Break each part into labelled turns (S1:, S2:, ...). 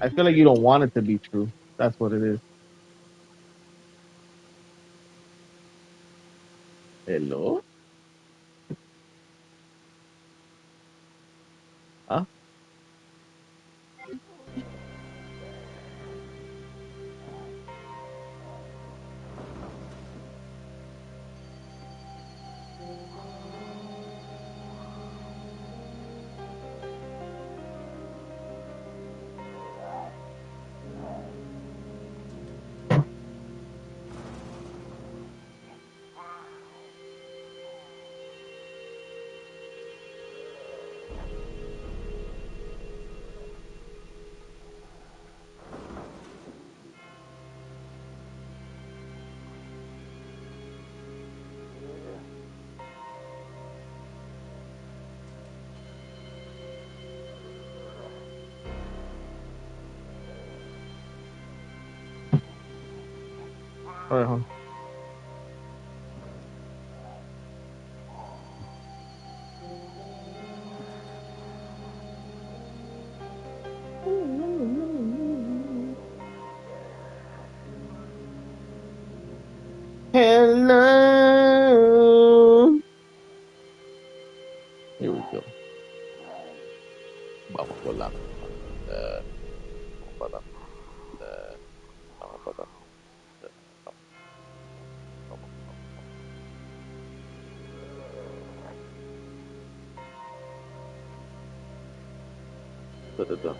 S1: I feel like you don't want it to be true. That's what it is. Hello? Huh? All right, huh? Hello. Here we go. Vamos por la. Vamos para la. Vamos para la. Vamos, to the duck.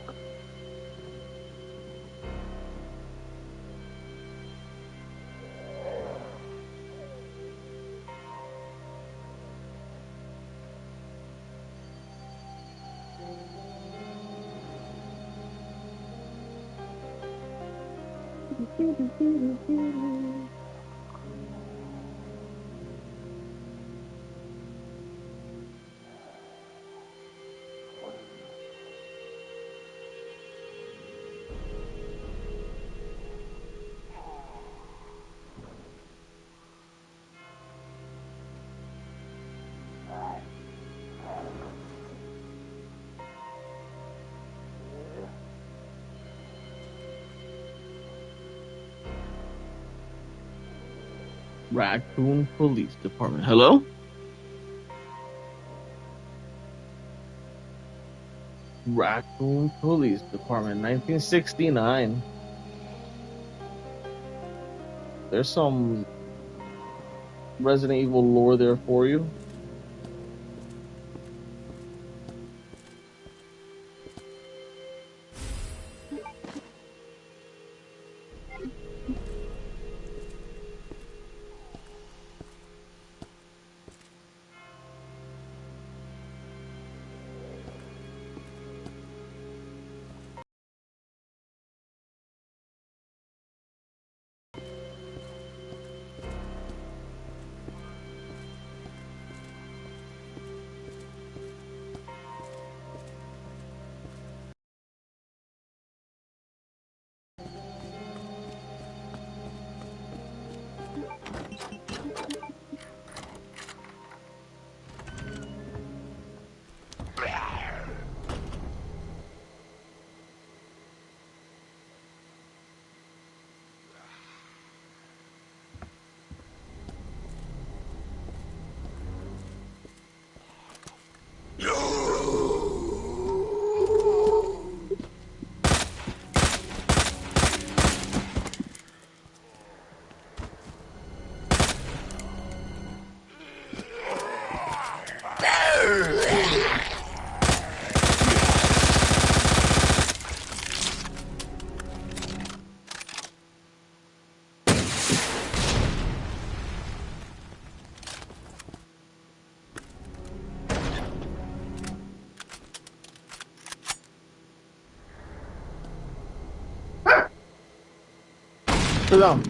S1: Raccoon Police Department. Hello? Raccoon Police Department, 1969. There's some Resident Evil lore there for you. Sit down.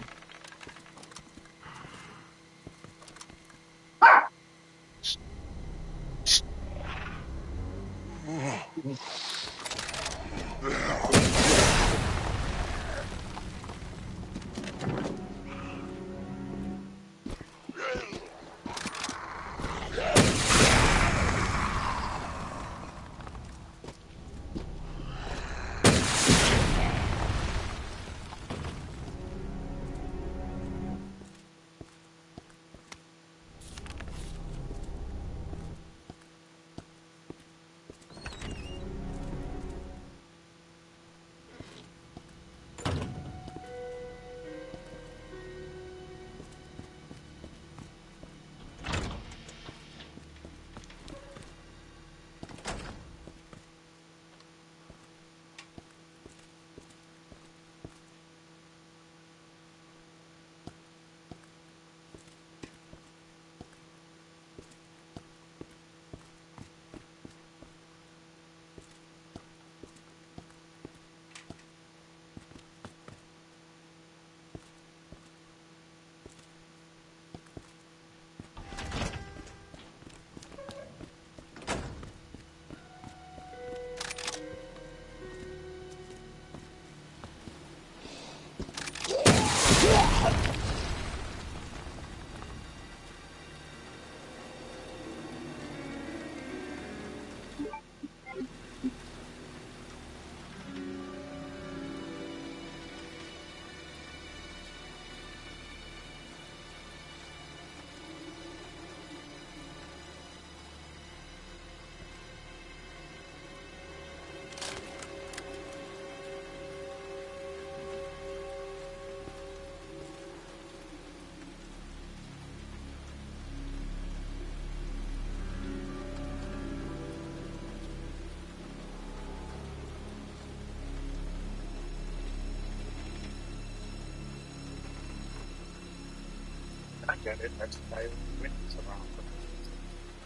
S2: get it. That's why wins around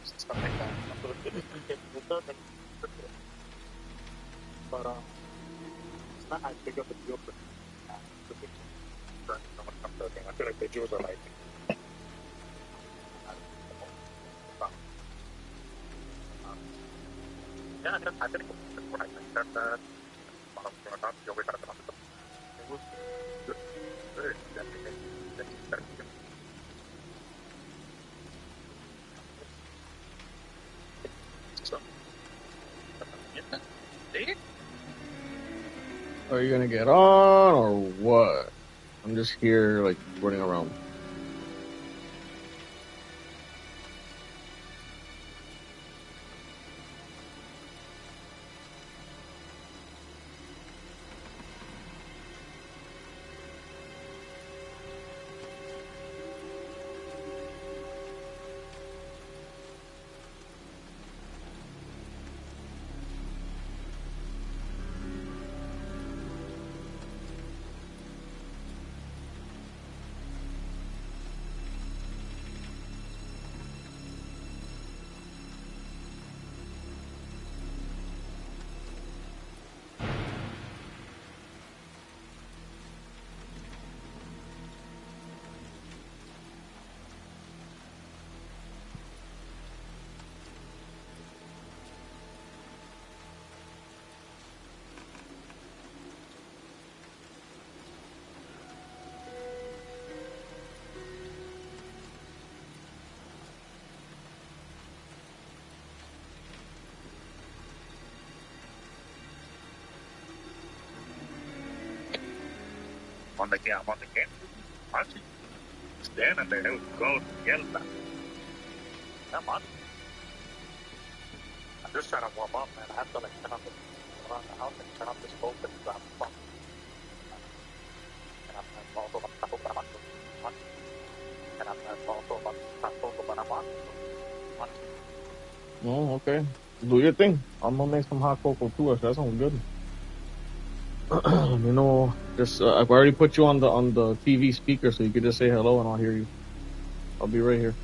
S2: stuff like that. So it's not that, but it's not as big of a deal for the visuals. When it comes to the game, I feel like visuals are like yeah, I think what I think that yo voy para atrás. It was good. So, see?
S1: Are you gonna get on or what? I'm just here, like, running around.
S2: On the game, Marcy. Stand and they will go together. Come on. I'm just trying to warm up, man. I have to like turn on around the house and turn off this boat and grab the phone. And I'm also about to talk about and I'm also about to talk about
S1: Oh, okay. Do your thing. I'm gonna make some hot cocoa too. That sounds good. Just I've already put you on the TV speaker, so you can just say hello and I'll hear you. I'll be right here.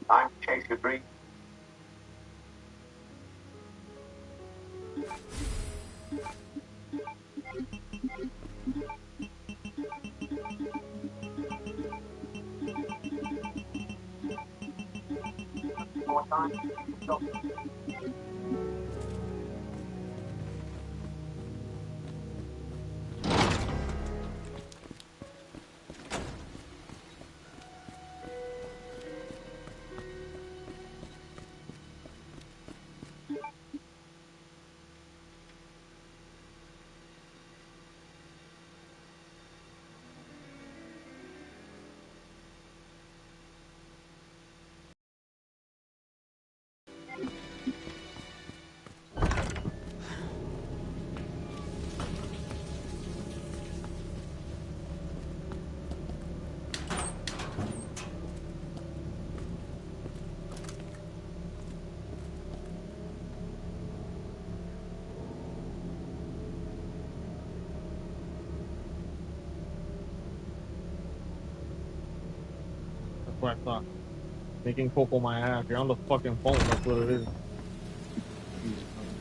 S2: Time to change the breed. More time. Stop.
S1: That's what I thought. Making Coco my ass. You're on the fucking phone. That's what it is. Jesus Christ.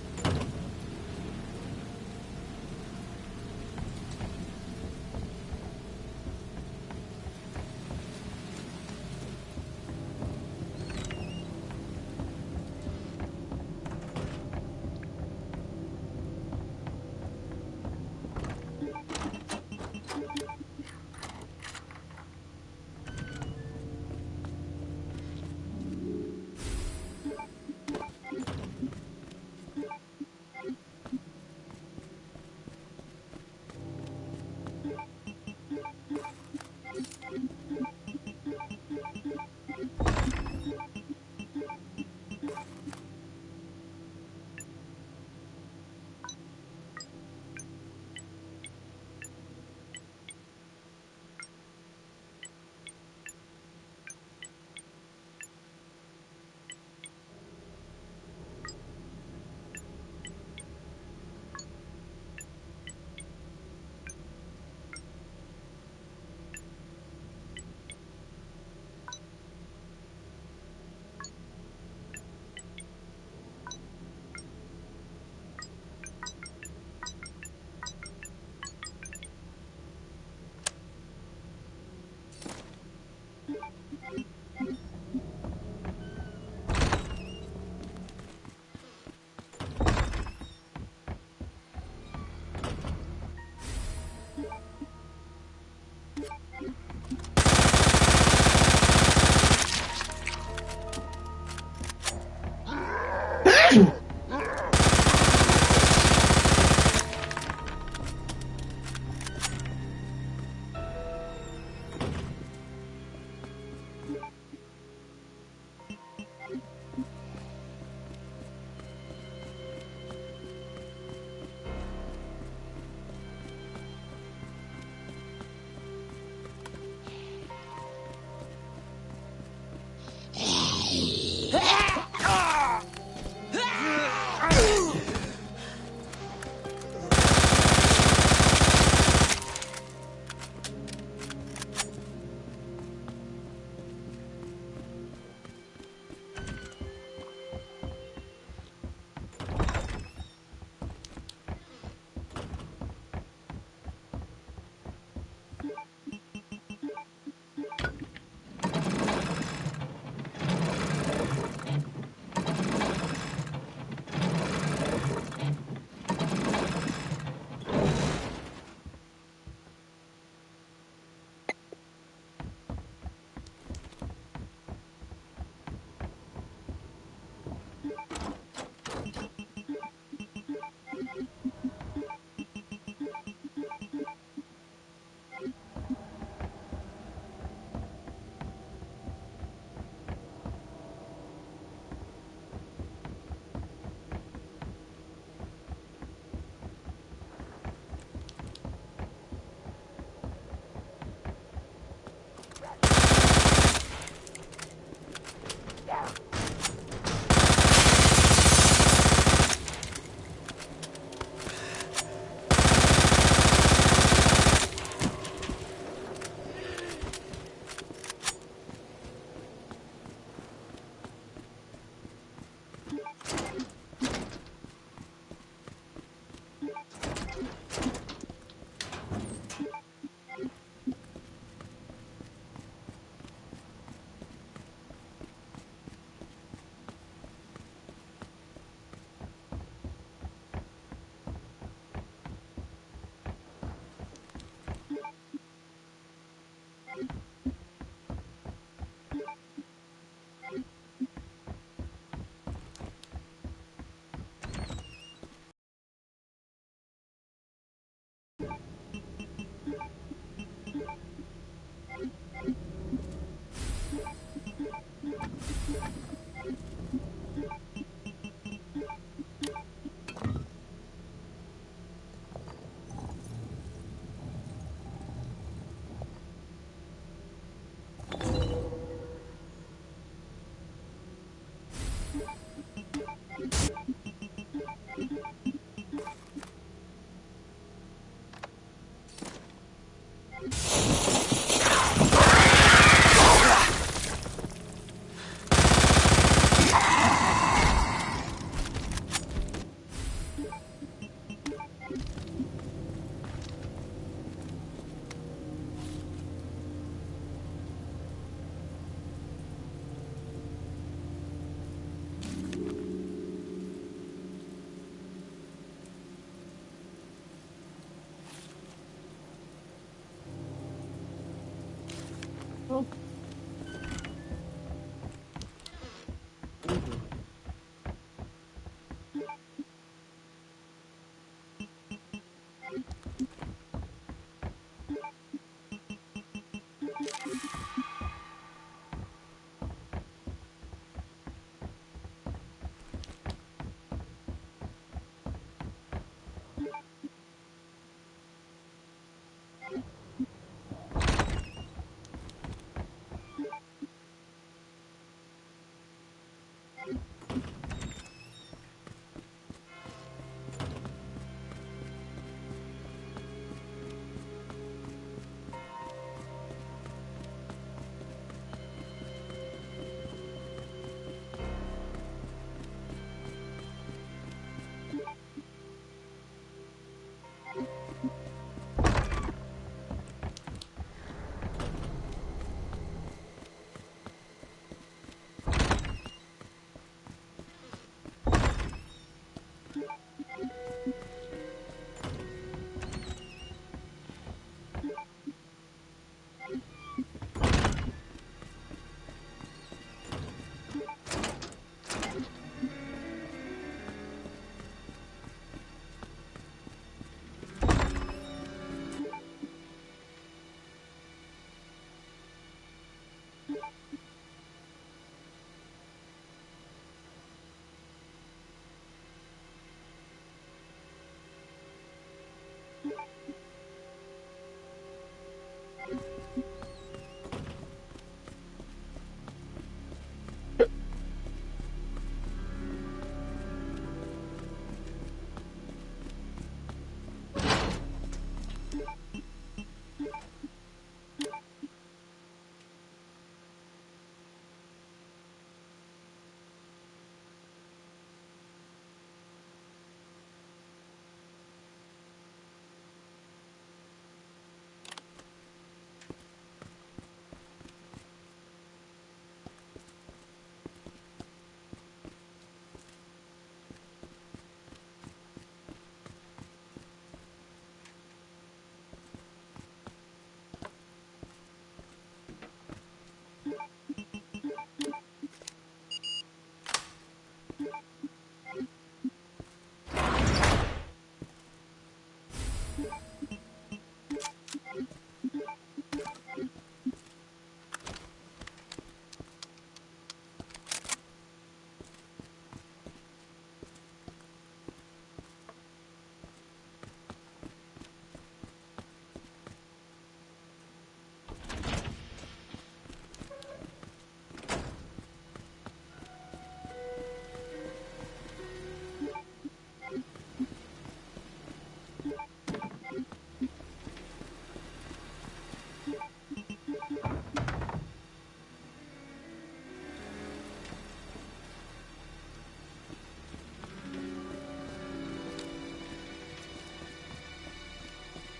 S1: Oh.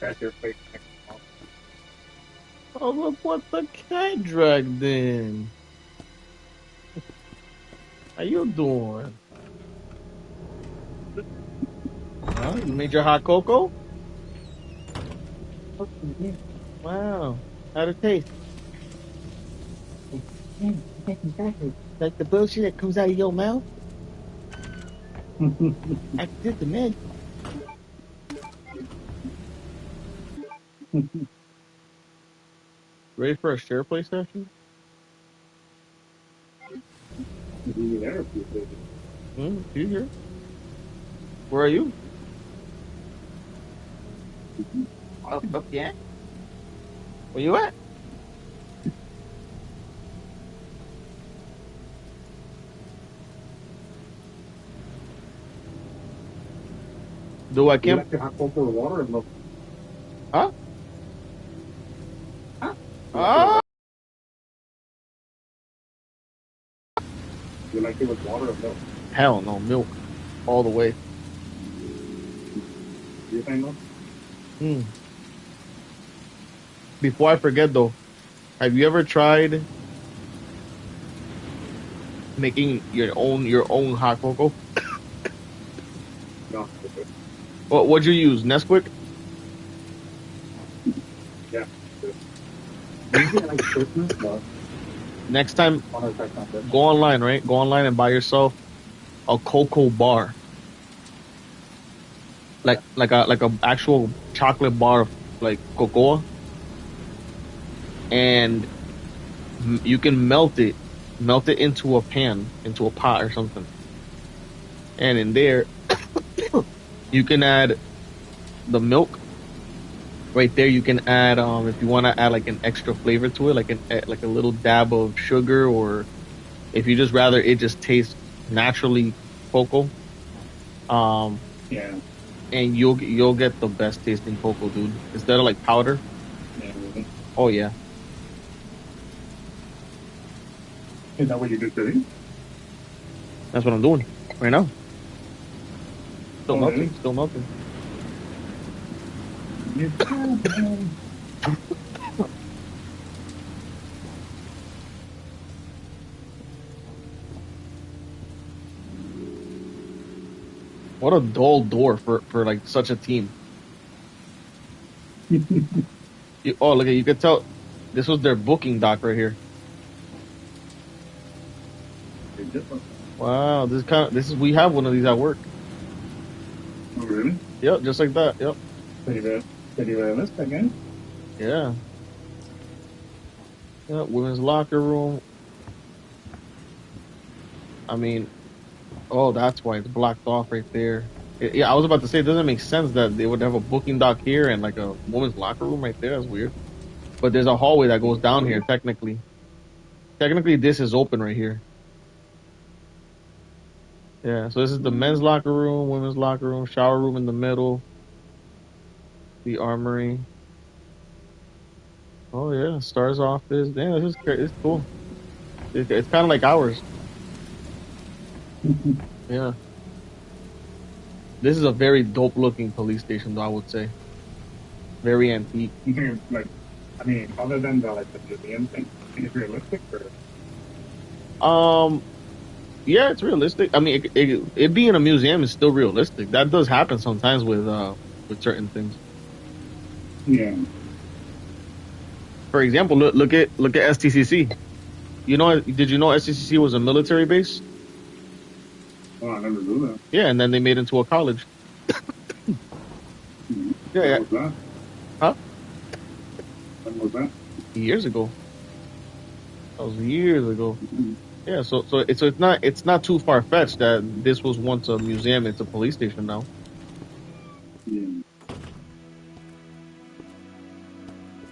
S2: That's your place.
S1: Oh, look what the cat dragged in. How you doing? Huh? You made your hot cocoa? Wow. How'd it taste? Like the bullshit that comes out of your mouth? I did the med. Ready for a share play session? You here? Where are you? Up yeah? Where you at? Do I
S2: Do you
S1: camp?
S2: like to hot cocoa or water or milk?
S1: Huh?
S2: Huh?
S1: Ah!
S2: You like it with water or milk?
S1: Hell no, milk. All the way.
S2: Do you think milk?
S1: Mm. Before I forget though, have you ever tried making your own hot cocoa?
S2: No.
S1: What'd you use? Nesquik?
S2: Yeah. Usually I like Christmas, but
S1: Next time,
S2: I want to try something.
S1: go online, right? Go online and buy yourself a cocoa bar, like a actual chocolate bar of like cocoa, and you can melt it into a pan, into a pot or something, and in there you can add the milk. Right there, you can add if you want to add like an extra flavor to it, like a little dab of sugar, or if you just rather it just tastes naturally cocoa. Um,
S2: Yeah.
S1: and you'll get the best tasting cocoa, dude. Instead of like powder.
S2: Yeah. Really.
S1: Oh yeah,
S2: Is that what you do today?
S1: that's what I'm doing right now. Still
S2: Oh, really?
S1: melting, still melting. What a dull door for like such a team. Oh, look at you could tell this was their booking doc right here. Wow, this is we have one of these at work.
S2: Oh, really?
S1: Yep, just like that. Yep.
S2: Pretty realistic again.
S1: Yeah. Yeah. Women's locker room. I mean, oh, that's why it's blocked off right there. Yeah, I was about to say it doesn't make sense that they would have a booking dock here and like a women's locker room right there. That's weird. But there's a hallway that goes down here. Technically, this is open right here. Yeah. So this is the men's locker room, women's locker room, shower room in the middle, the armory. Oh yeah, stars office. Damn, this is it's cool. It's kind of like ours. Yeah. This is a very dope looking police station, though I would say. Very antique.
S2: You think like, I mean, other than the like the museum thing, think it's realistic or?
S1: Um, yeah, it's realistic. I mean, it being a museum is still realistic. That does happen sometimes with certain things.
S2: Yeah.
S1: For example, look at STCC. Did you know STCC was a military base?
S2: Oh, I never knew that.
S1: Yeah, and then they made it into a college. Yeah, yeah.
S2: When was that?
S1: Huh?
S2: When was that?
S1: Years ago. That was years ago.
S2: Mm-hmm.
S1: Yeah, so it's not too far fetched that this was once a museum. It's a police station now.
S2: Yeah.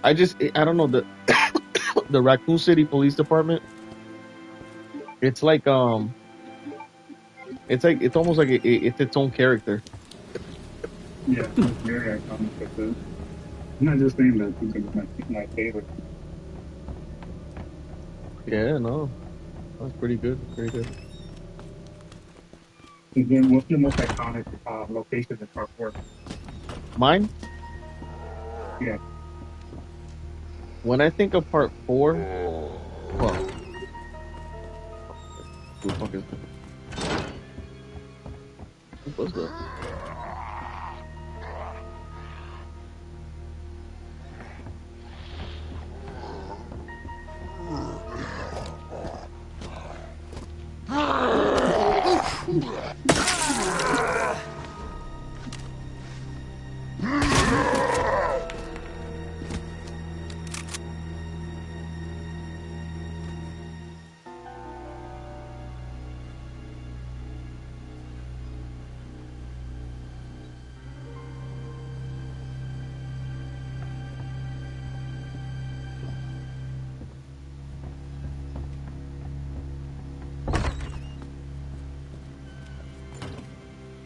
S1: I don't know the Raccoon City Police Department. It's it's almost like it's its own character.
S2: Yeah, it's very iconic. But I'm not just saying that because it's my favorite.
S1: Yeah, no, that's pretty good. Pretty good.
S2: And then what's your most iconic location in Park Fork?
S1: Mine,
S2: Yeah.
S1: When I think of part 4, well, who the fuck is that? What was that?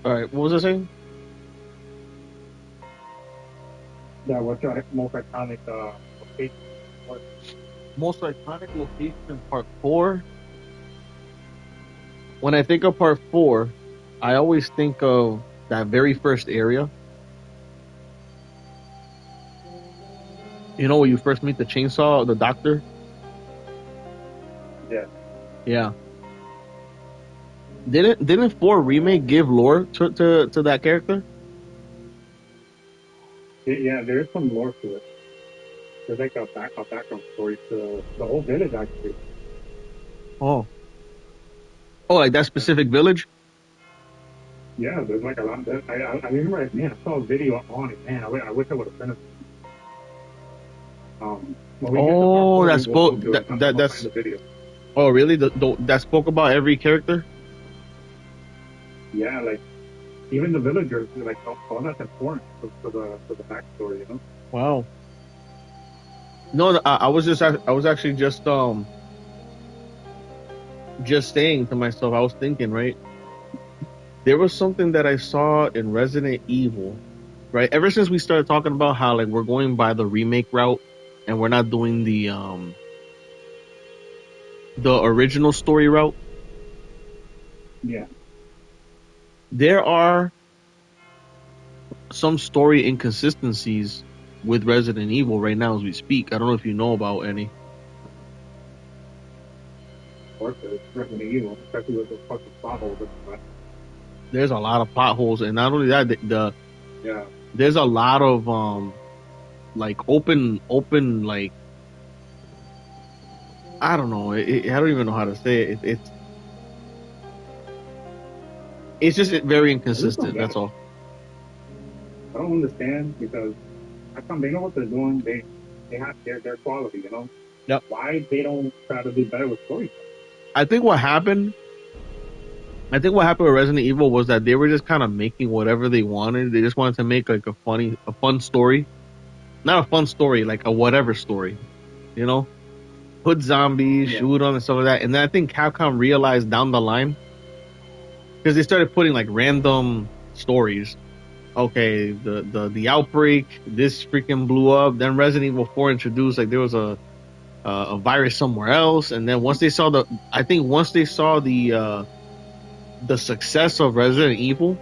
S1: All right, what was I saying?
S2: Yeah, what's your most iconic location? What?
S1: Most iconic location in part 4. When I think of part 4, I always think of that very first area. You know, when you first meet the chainsaw, the doctor.
S2: Yeah.
S1: Yeah. Didn't 4 remake give lore to that character?
S2: Yeah, there's some lore to it. There's like a background story to the whole village actually.
S1: Oh, oh, like that
S2: Yeah,
S1: specific village.
S2: yeah, there's like a lot. I remember, man, I saw a video on it. Man, I wish I would have finished. When we get to part
S1: Oh,
S2: four,
S1: that spoke
S2: we'll do it. I'm gonna find
S1: that's.
S2: the video.
S1: Oh, really? That spoke about every character.
S2: Yeah, like even the villagers, like all that's important to the backstory, you know?
S1: Wow. No, I was actually just saying to myself. I was thinking, right? There was something that I saw in Resident Evil, right? Ever since we started talking about how like we're going by the remake route and we're not doing the original story route,
S2: Yeah.
S1: there are some story inconsistencies with Resident Evil right now as we speak. I don't know if you know about any.
S2: Of course, it's Resident Evil, especially with the fucking plot holes.
S1: There's a lot of potholes, and not only that,
S2: Yeah.
S1: there's a lot of like open like I don't know. I don't even know how to say it. It's just very
S2: I just don't
S1: inconsistent.
S2: get
S1: That's
S2: it.
S1: all.
S2: I don't understand because I come they know what they're doing. They have their quality, you know?
S1: Yep.
S2: Why they don't try to do better with storytelling?
S1: I think what happened. I think what happened with Resident Evil was that they were just kind of making whatever they wanted. They just wanted to make like a fun story, not a fun story, like a whatever story. You know, put zombies,
S2: Yeah.
S1: shoot them, and stuff like that. And then I think Capcom realized down the line because they started putting like random stories. Okay, the outbreak, this freaking blew up. Then Resident Evil 4 introduced like there was a virus somewhere else, and then once they saw the success of Resident Evil,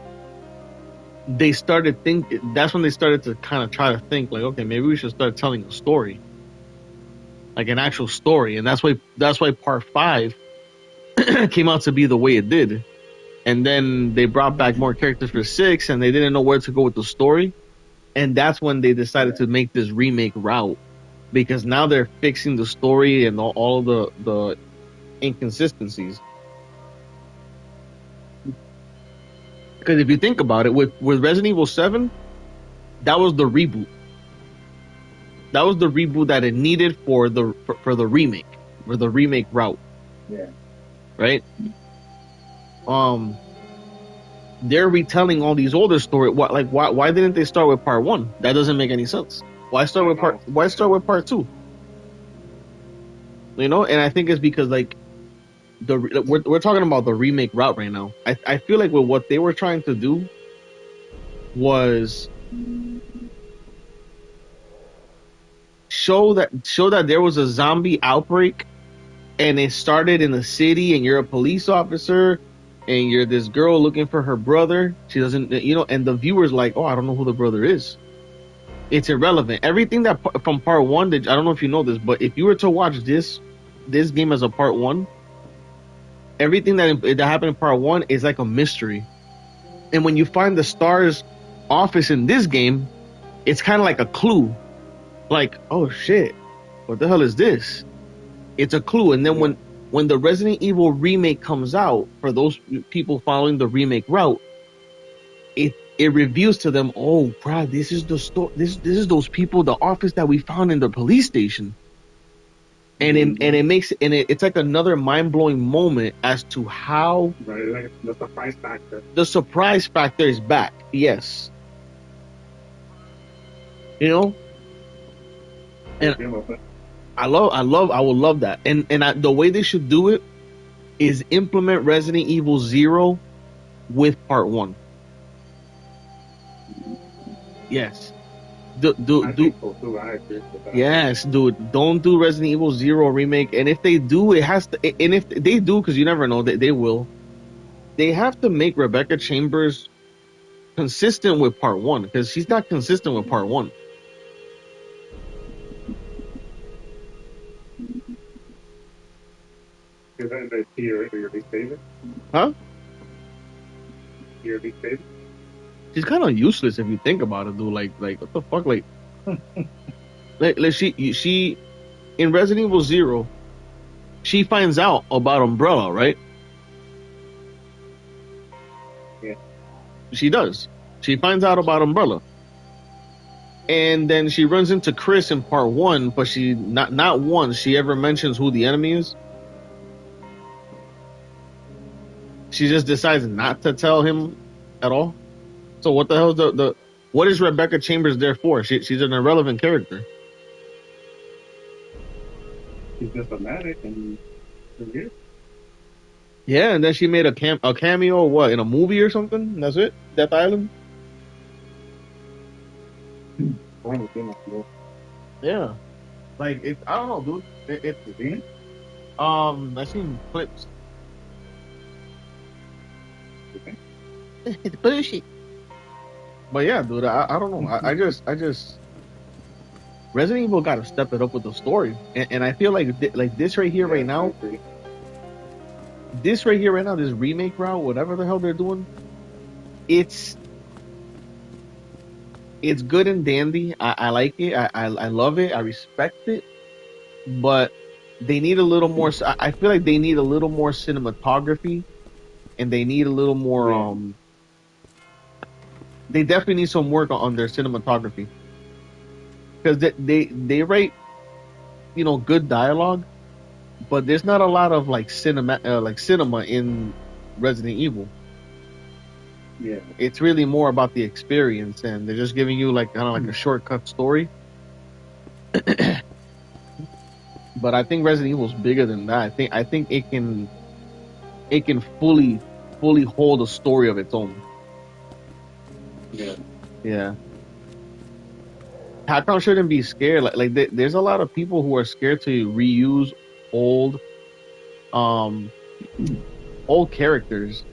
S1: they started think. That's when they started to kind of try to think like, okay, maybe we should start telling a story, like an actual story, and that's why Part 5 came out to be the way it did. And then they brought back more characters for 6, and they didn't know where to go with the story. And that's when they decided
S2: Yeah.
S1: to make this remake route because now they're fixing the story and all of the inconsistencies. Because if you think about it, with Resident Evil 7, that was the reboot. That was the reboot that it needed for the remake, for the remake route,
S2: Yeah.
S1: right? Um, they're retelling all these older stories. Why didn't they start with part 1? That doesn't make any sense. Why start with part 2? You know, and I think it's because like we're talking about the remake route right now. I feel like with what they were trying to do was show that there was a zombie outbreak and it started in the city and you're a police officer and you're this girl looking for her brother. She doesn't, and the viewer's like, oh, I don't know who the brother is. It's irrelevant. Everything that from part one, that I don't know if you know this, but if you were to watch this game as a part one, everything that happened in part one is like a mystery. And when you find the star's office in this game, it's kind of like a clue. Like, oh shit, what the hell is this? It's a clue. And then when the Resident Evil remake comes out, for those people following the remake route, it reveals to them, oh, bro, this is the store. This is those people, the office that we found in the police station. And it makes it's like another mind blowing moment as to how
S2: Like the surprise factor.
S1: the surprise factor is back. Yes, you know, and I would love that. And the way they should do it is implement Resident Evil Zero with Part One. Yes. Do yes, dude. Don't do Resident Evil Zero remake. And if they do, it has to. And if they do, because you never know, they will. They have to make Rebecca Chambers consistent with Part One, because she's not consistent with Part One.
S2: Is that the your least favorite?
S1: Huh?
S2: Your least favorite?
S1: She's kind of useless if you think about it, dude. Like what the fuck? Like she in Resident Evil Zero, she finds out about Umbrella, right?
S2: Yeah.
S1: She does. She finds out about Umbrella. And then she runs into Chris in part one, but she not once she ever mentions who the enemy is. She just decides not to tell him at all. So what the hell is the what is Rebecca Chambers there for? She's an irrelevant character.
S2: She's just a medic and here.
S1: Yeah, and then she made a cameo, what, in a movie or something? That's it? Death Island? Yeah. Like, I don't know, dude. I've seen clips. It's bullshit. But yeah, dude, I don't know. I just Resident Evil got to step it up with the story, and I feel like this right here, right now, this remake route, whatever the hell they're doing, it's good and dandy. I like it. I love it. I respect it. But they need a little more. I feel like they need a little more cinematography, and they need a little more. They definitely need some work on their cinematography, because they write, good dialogue, but there's not a lot of cinema in Resident Evil.
S2: Yeah,
S1: it's really more about the experience, and they're just giving you kind of like a shortcut story. But I think Resident Evil is bigger than that. I think it can fully hold a story of its own. Yeah. Capcom shouldn't be scared. There's a lot of people who are scared to reuse old characters,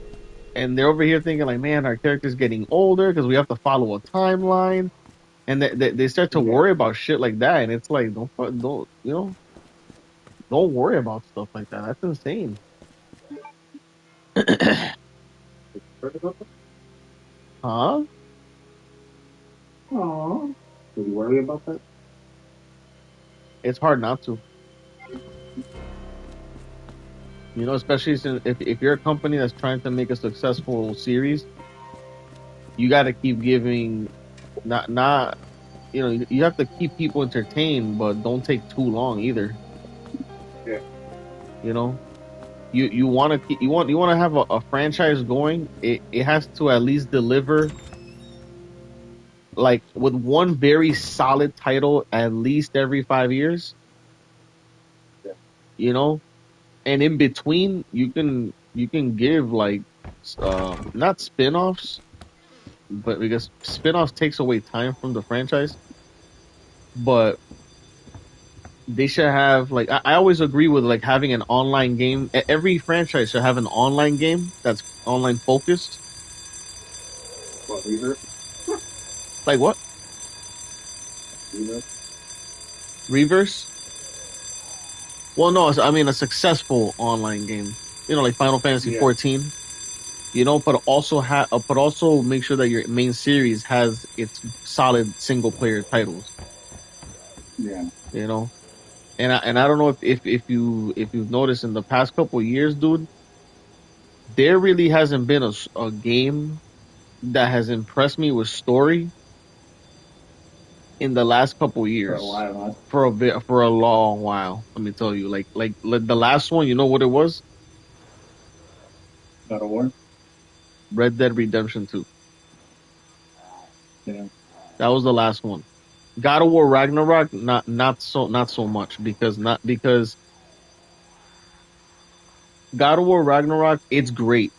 S1: and they're over here thinking like, man, our character's getting older because we have to follow a timeline, and they start to worry about shit like that, and it's like, don't worry about stuff like that. That's insane. Huh?
S2: Aww. Do you worry about that?
S1: It's hard not to. Especially if you're a company that's trying to make a successful series, you got to keep giving, not you have to keep people entertained, but don't take too long either.
S2: Yeah.
S1: You want to have a franchise going. It has to at least deliver, with one very solid title at least every 5 years.
S2: Yeah.
S1: And in between you can give not spin-offs, but because spin-offs takes away time from the franchise, but they should have I always agree with having an online game. Every franchise should have an online game that's online focused.
S2: What, we heard?
S1: Like what? Reverse? Well, no, I mean a successful online game. You know, like Final Fantasy 14. You know, but also make sure that your main series has its solid single player titles.
S2: Yeah.
S1: You know, and I don't know if you've noticed in the past couple of years, dude, there really hasn't been a game that has impressed me with story in the last couple of
S2: For a
S1: years.
S2: while, huh?
S1: For a long while. Let me tell you, like the last one, you know what it was?
S2: God of War.
S1: Red Dead Redemption 2.
S2: Yeah.
S1: That was the last one. God of War Ragnarok, not so much because God of War Ragnarok, it's great.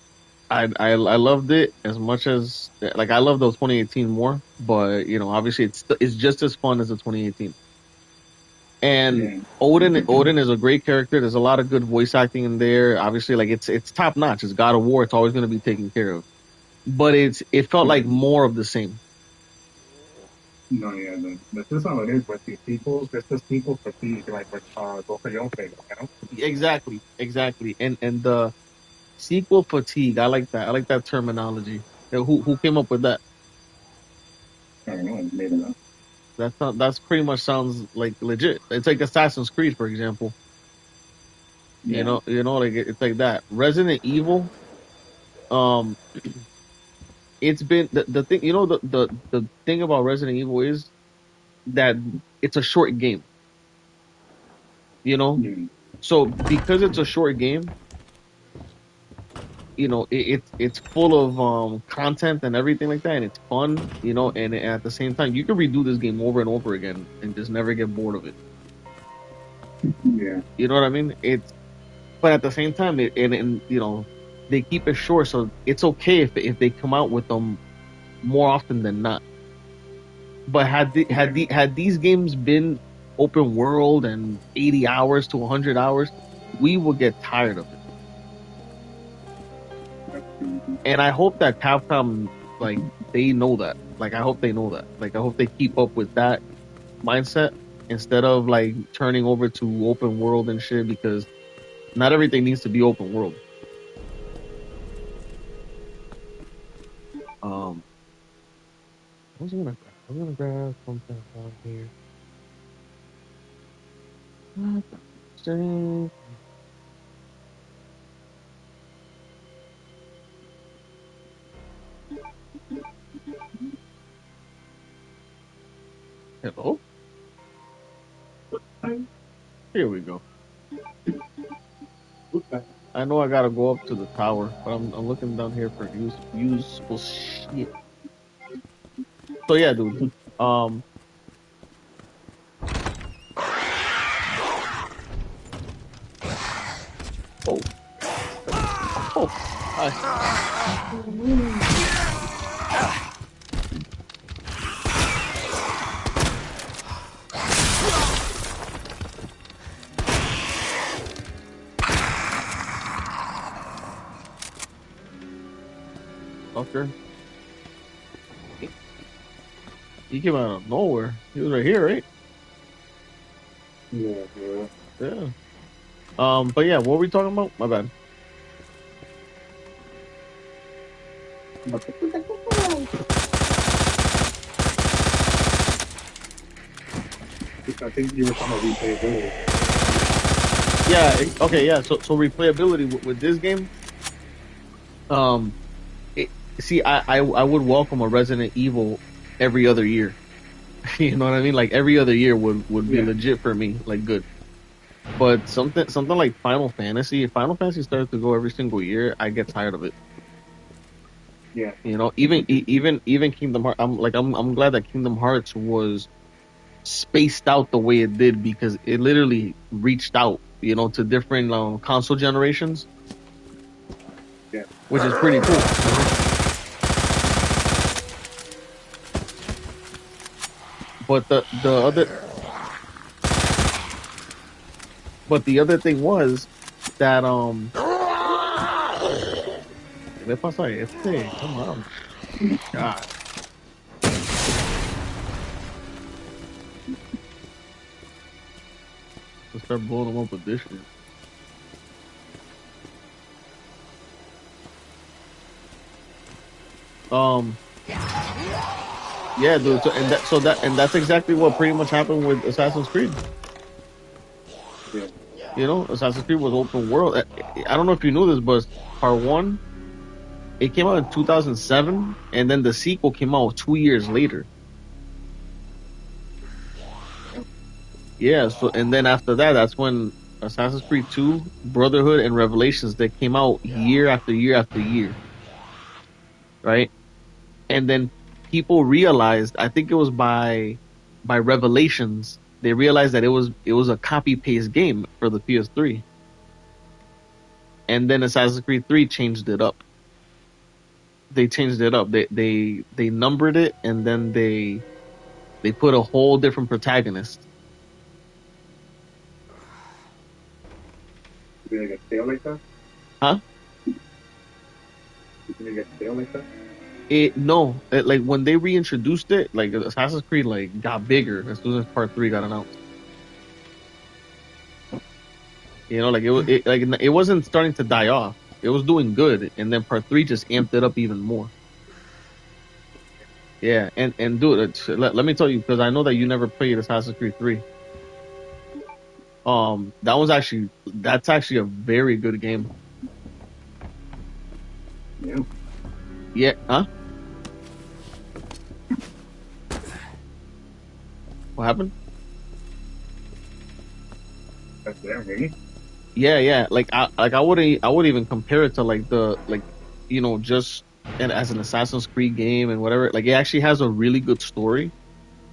S1: I loved it as much as like I love the 2018 more, but you know obviously it's just as fun as the 2018. And
S2: Yeah.
S1: Odin is a great character. There's a lot of good voice acting in there. Obviously, like it's top notch. It's God of War. It's always going to be taken care of. But it felt
S2: Yeah.
S1: like more of the same.
S2: No, yeah. This is how it is with these sequels. This is sequel fatigue, like with Go for Yoke, you know?
S1: Exactly. And the sequel fatigue. I like that. I like that terminology. Who came up with that?
S2: I don't know. I made it up.
S1: That's pretty much sounds like legit. It's like Assassin's Creed, for example.
S2: Yeah.
S1: Like it's like that. Resident Evil. Um, it's been the thing. You know, the thing about Resident Evil is that it's a short game. You know,
S2: Yeah.
S1: so because it's a short game, you know, it's full of content and everything like that, and it's fun. You know, and at the same time, you can redo this game over and over again and just never get bored of it.
S2: Yeah.
S1: You know what I mean? But at the same time, and you know, they keep it short, so it's okay if they come out with them more often than not. But
S2: Yeah.
S1: had these games been open world and 80 hours to 100 hours, we would get tired of it. And I hope that Capcom, like, they know that. Like, I hope they know that. Like, I hope they keep up with that mindset instead of like turning over to open world and shit because not everything needs to be open world. Um, I was gonna grab something down here. Say, hello? Here we go. I know I gotta go up to the tower, but I'm looking down here for useful shit. So yeah, dude. Um. Oh. Oh. Hi. Fucker. He came out of nowhere. He was right here, right?
S2: Yeah. Yeah.
S1: Yeah. But yeah, what were we talking about? My bad.
S2: I think you were talking about replayability.
S1: Yeah. Okay. Yeah. So replayability with this game. Um. It, see, I would welcome a Resident Evil every other year. You know what I mean? Like every other year would be
S2: Yeah.
S1: legit for me. Like good. But something like Final Fantasy, if Final Fantasy started to go every single year, I get tired of it.
S2: Yeah.
S1: You know, even Kingdom Hearts. I'm glad that Kingdom Hearts was spaced out the way it did because it literally reached out, you know, to different console generations,
S2: Yeah.
S1: which is pretty cool. You know, but the other thing was that ¿qué le pasa a este? Come on, God. start blowing them up with this shit. Um, yeah, dude. And that's exactly what pretty much happened with Assassin's Creed.
S2: Yeah.
S1: You know, Assassin's Creed was open world. I don't know if you knew this, but part one, it came out in 2007, and then the sequel came out 2 years later. Yeah, so and then after that, that's when Assassin's Creed 2, Brotherhood, and Revelations that came out year after year after year, right? And then people realized, I think it was by Revelations, they realized that it was a copy paste game for the PS3. And then Assassin's Creed 3 changed it up. They changed it up. They numbered it and then they put a whole different protagonist.
S2: You think it get stale like that?
S1: Huh?
S2: You think it get stale like that?
S1: Like when they reintroduced it, like Assassin's Creed like got bigger as soon as part 3 got announced. You know, like it wasn't starting to die off. It was doing good, and then part 3 just amped it up even more. Yeah, and dude, let me tell you, because I know that you never played Assassin's Creed 3. That's actually a very good game.
S2: Yeah.
S1: Yeah, huh? What happened?
S2: That's there, really?
S1: Yeah. I would even compare it to like just and as an Assassin's Creed game and whatever. Like it actually has a really good story,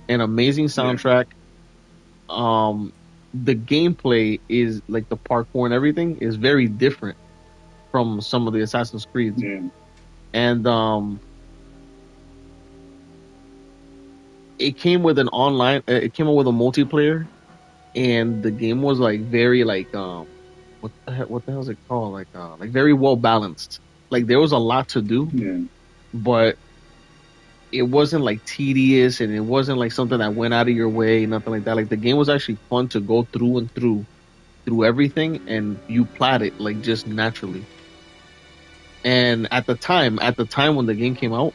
S1: an amazing
S2: Yeah.
S1: soundtrack. Um, the gameplay is like the parkour and everything is very different from some of the Assassin's Creeds.
S2: Yeah.
S1: And it came with an online. It came with a multiplayer, and the game was like very like what the hell is it called? Like very well balanced. Like there was a lot to do,
S2: Yeah.
S1: but it wasn't like tedious, and it wasn't like something that went out of your way, nothing like that. Like the game was actually fun to go through and through everything, and you played it like just naturally. And at the time when the game came out,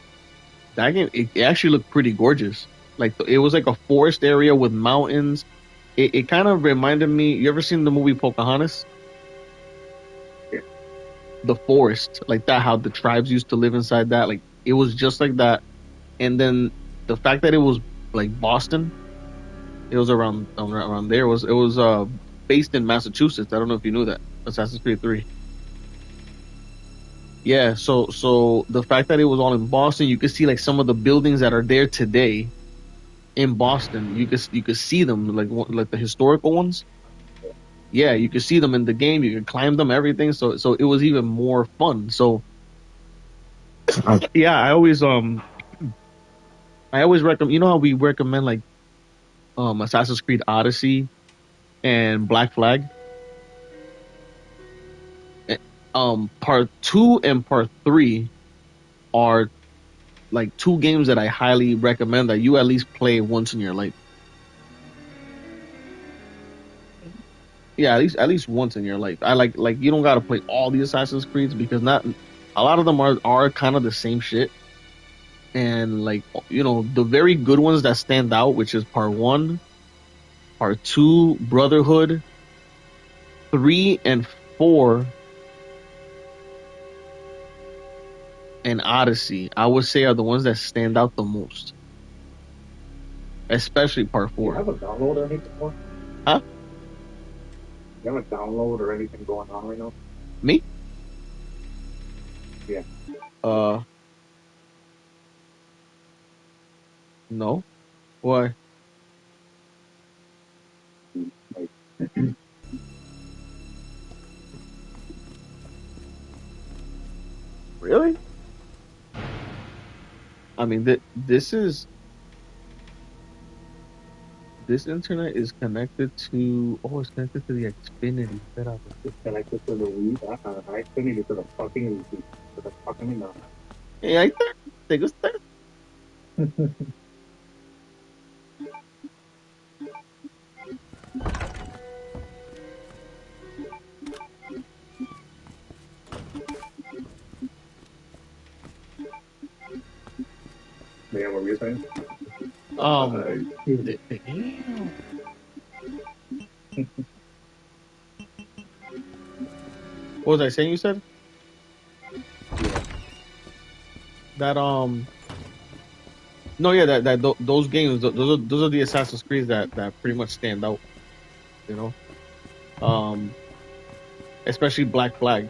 S1: that game it actually looked pretty gorgeous. Like it was like a forest area with mountains. It kind of reminded me. You ever seen the movie Pocahontas?
S2: Yeah.
S1: The forest, like that, how the tribes used to live inside that. Like it was just like that. And then the fact that it was like Boston, it was around there. It was based in Massachusetts. I don't know if you knew that. Assassin's Creed 3. Yeah, so the fact that it was all in Boston, you could see like some of the buildings that are there today in Boston. You could see them like the historical ones. Yeah, you could see them in the game. You could climb them, everything. So it was even more fun. So yeah, I always recommend. You know how we recommend like Assassin's Creed Odyssey and Black Flag. Eh, Part 2 and part 3 are like two games that I highly recommend that you at least play once in your life. Yeah, at least once in your life. I like you don't gotta play all the Assassin's Creeds because not a lot of them are kind of the same shit. And like the very good ones that stand out, which is part 1, part 2, Brotherhood, 3 and 4, and Odyssey, I would say are the ones that stand out the most, especially part
S2: Do you
S1: 4.
S2: have a download or anything going?
S1: Huh?
S2: You have a download or anything going on right now?
S1: Me?
S2: Yeah.
S1: Uh, no. Why?
S2: Like,
S1: Really? I mean, this internet is connected to. Oh, it's connected to the Xfinity. Espera,
S2: it's connected to the Wii. I still need it to the fucking Wii. To the fucking no.
S1: ahí está. ¿Te gusta?
S2: Yeah, what were you saying?
S1: Damn. What was I saying? You said
S2: Yeah.
S1: that no, yeah, those games, those are the Assassin's Creed that pretty much stand out, you know. Um, especially Black Flag.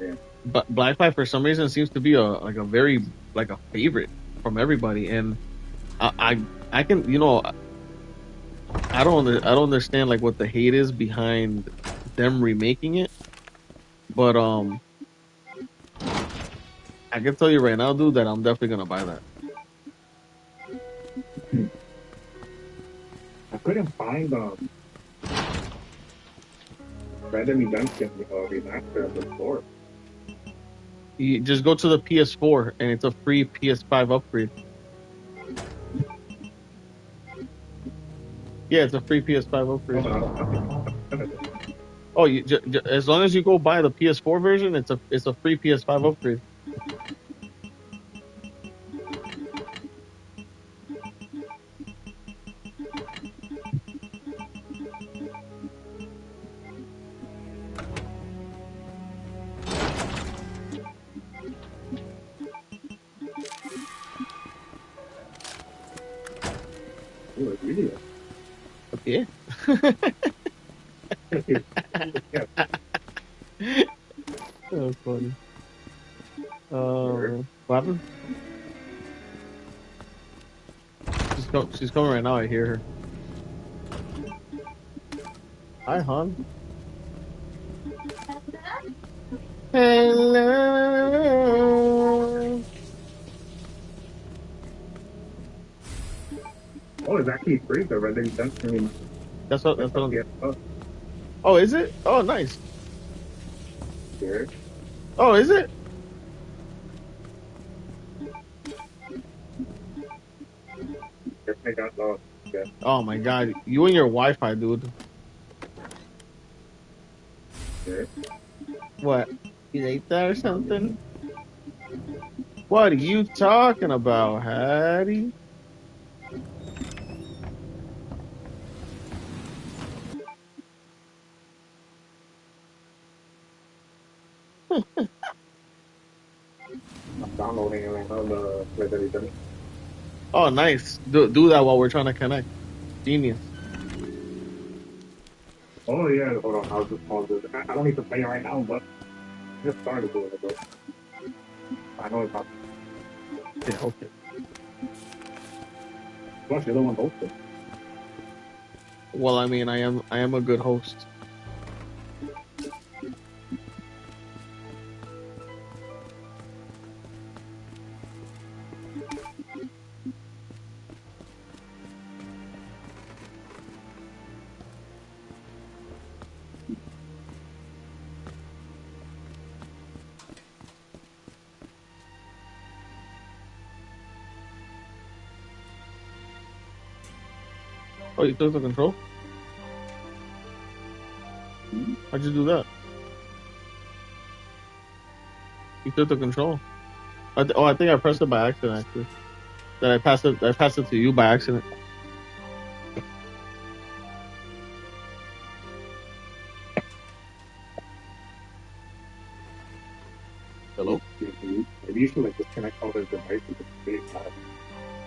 S2: Yeah.
S1: But Black Flag for some reason seems to be a very like a favorite from everybody, and I can I don't understand like what the hate is behind them remaking it, but I can tell you right now, dude, that I'm definitely gonna buy that.
S2: I couldn't find Red Dead Redemption remaster at the store.
S1: You just go to the PS4 and it's a free PS5 upgrade. Yeah, it's a free PS5
S2: Oh,
S1: upgrade.
S2: but I don't have it.
S1: Oh, as long as you go buy the PS4 version, it's a free PS5 upgrade.
S2: Oh, it's really
S1: Yeah.
S2: yeah.
S1: That's funny.
S2: Sure.
S1: What happened? She's coming right now. I hear her. Hi, hon. Hello.
S2: Oh, it's actually free. The Red Dead Redemption
S1: That's
S2: like
S1: what
S2: on
S1: I'm.
S2: PS Plus.
S1: Oh, is it? Oh, nice.
S2: Sure.
S1: Oh, is it?
S2: Definitely got lost. Yeah.
S1: Oh my God, you and your Wi-Fi, dude.
S2: Sure.
S1: What? You ate that or something? What are you talking about, Hattie?
S2: I'm downloading it right now. The Red Dead Redemption.
S1: Oh, nice. Do that while we're trying to connect. Genius.
S2: Oh yeah. Hold on. I'll just pause this. I don't need to play it right now, but I just started doing it. But I know it's not.
S1: Yeah, okay.
S2: Plus, you're the one hosting.
S1: Well, I mean, I am a good host. Oh, you took the control? How'd you do that? You took the control. I think I pressed it by accident. Actually, that I passed it. I passed it to you by accident. Hello.
S2: Maybe you should like disconnect all the devices. It's really bad.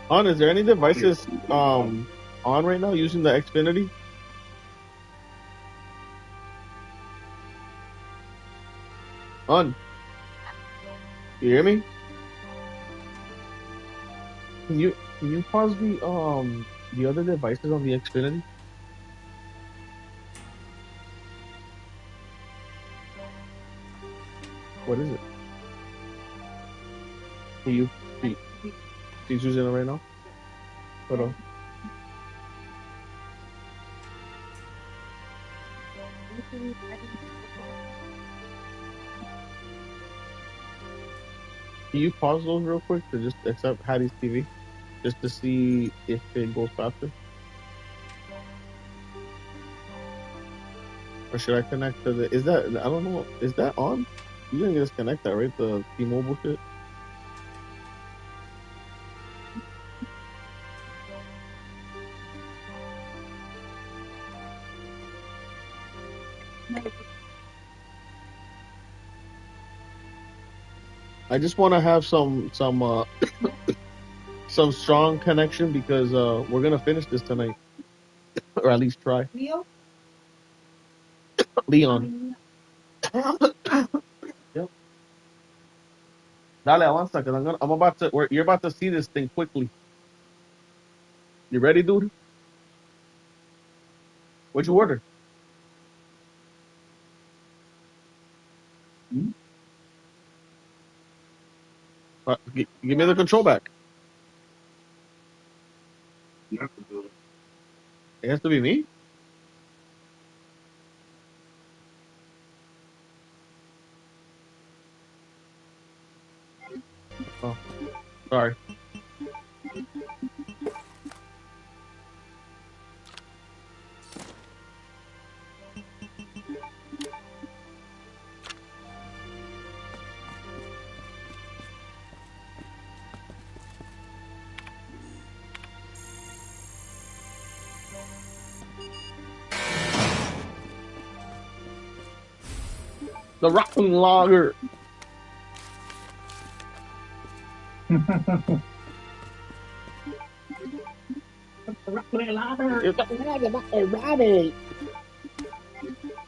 S1: On, is there any
S2: Yeah.
S1: devices on right now using the Xfinity? On. You hear me? Can you pause the other devices on the Xfinity? What is it? Can you see? She's using it right now. Hold on. Can you pause those real quick to just accept Hattie's TV, just to see if it goes faster, or should I connect to the? Is that I don't know. Is that on? You can just connect that right? The T-Mobile shit. I just want to have some strong connection because we're gonna finish this tonight, or at least try. Leon. Yep. Dale, avanza, because I'm about to. You're about to see this thing quickly. You ready, dude? What you order? Give me the control back.
S2: You have to do it.
S1: It has to be me. Oh, sorry. The rocking logger.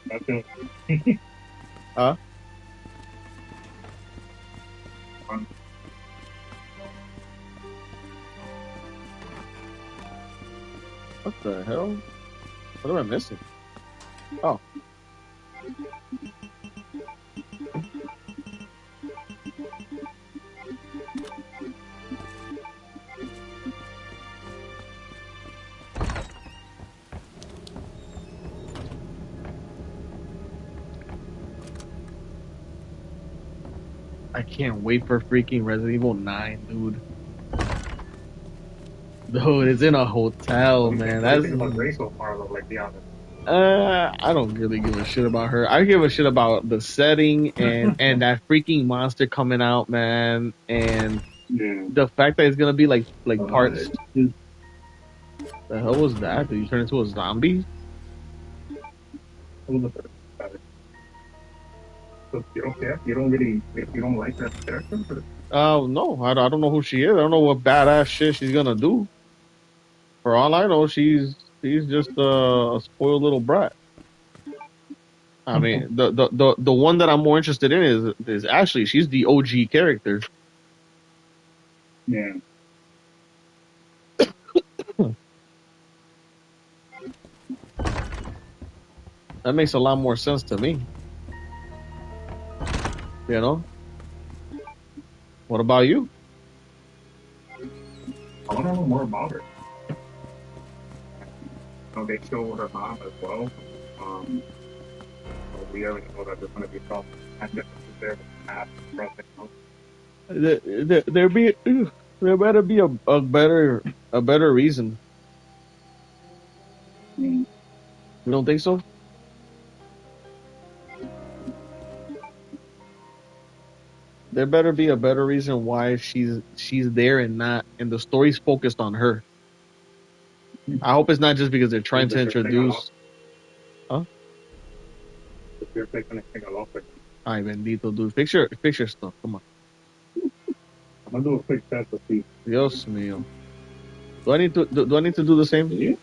S2: That's it.
S1: Huh?
S2: Um,
S1: What the hell? What am I missing? Oh, I can't wait for freaking Resident Evil 9, dude. Dude, it's in a hotel, man.
S2: what do you
S1: That's
S2: think about Grace so far, though? Like, be honest.
S1: I don't really give a shit about her. I give a shit about the setting and that freaking monster coming out, man, and
S2: Yeah.
S1: the fact that it's gonna be like parts.
S2: Dude,
S1: The hell was that? Did you turn into a zombie?
S2: who the better? So you don't care? You don't really, you don't like that character?
S1: No, I don't know who she is. I don't know what badass shit she's gonna do. For all I know, she's just a spoiled little brat. I mean, the one that I'm more interested in is Ashley. She's the OG character.
S2: Yeah.
S1: That makes a lot more sense to me. You know. What about you?
S2: I want to know more about her. They show her mom as well. Um, so we already know that there's going to be some differences there with the past and present.
S1: There be there better be a better reason.
S2: Mm.
S1: You don't think so? There better be a better reason why she's there and the story's focused on her. I hope it's not just because they're trying to
S2: If you're taking a lot,
S1: introduce. Huh?
S2: if you're taking anything a lot, like,
S1: Ay, bendito, dude. Fix your stuff. Come on.
S2: I'm going to do a quick test to see.
S1: Dios mío. Do I need to do the same?
S2: Yeah.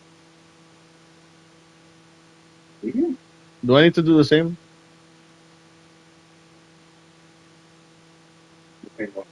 S2: Yeah.
S1: Do I need to do the same?
S2: Okay, well,